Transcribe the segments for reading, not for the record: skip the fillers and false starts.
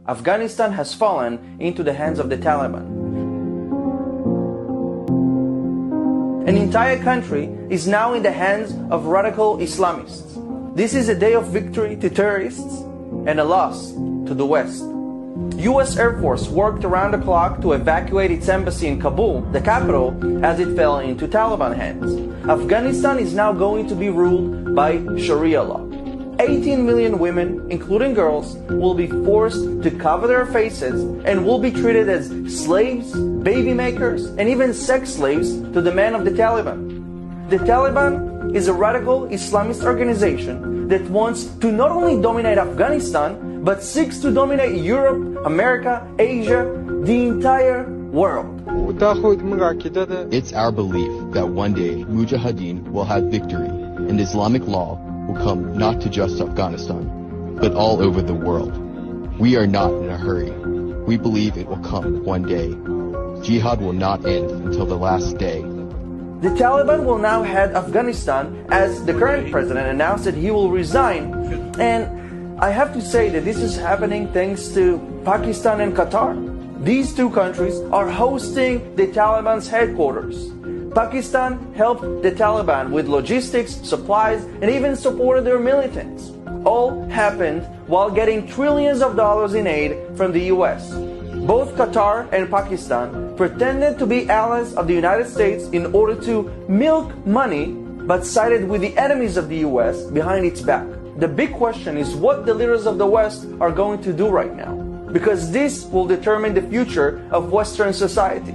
Afghanistan has fallen into the hands of the Taliban. An entire country is now in the hands of radical Islamists. This is a day of victory to terrorists and a loss to the West. US Air Force worked around the clock to evacuate its embassy in Kabul, the capital, as it fell into Taliban hands. Afghanistan is now going to be ruled by Sharia law. 18 million women, including girls, will be forced to cover their faces and will be treated as slaves, baby makers, and even sex slaves to the men of the Taliban. The Taliban is a radical Islamist organization that wants to not only dominate Afghanistan, but seeks to dominate Europe, America, Asia, the entire world. It's our belief that one day Mujahideen will have victory and Islamic law will come not to just Afghanistan, but all over the world. We are not in a hurry. We believe it will come one day. Jihad will not end until the last day. The Taliban will now head Afghanistan as the current president announced that he will resign. And I have to say that this is happening thanks to Pakistan and Qatar. These two countries are hosting the Taliban's headquarters. Pakistan helped the Taliban with logistics, supplies, and even supported their militants. All happened while getting trillions of dollars in aid from the US. Both Qatar and Pakistan pretended to be allies of the United States in order to milk money, but sided with the enemies of the US behind its back. The big question is what the leaders of the West are going to do right now, because this will determine the future of Western society.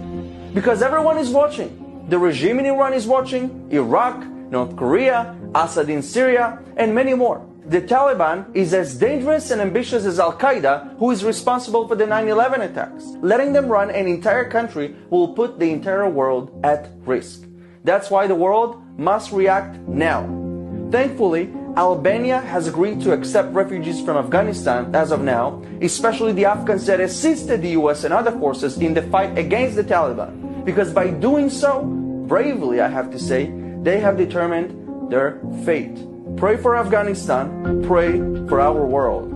Because everyone is watching. The regime in Iran is watching, Iraq, North Korea, Assad in Syria, and many more. The Taliban is as dangerous and ambitious as Al-Qaeda, who is responsible for the 9/11 attacks. Letting them run an entire country will put the entire world at risk. That's why the world must react now. Thankfully, Albania has agreed to accept refugees from Afghanistan as of now, especially the Afghans that assisted the US and other forces in the fight against the Taliban. Because by doing so, bravely I have to say, they have determined their fate. Pray for Afghanistan, pray for our world.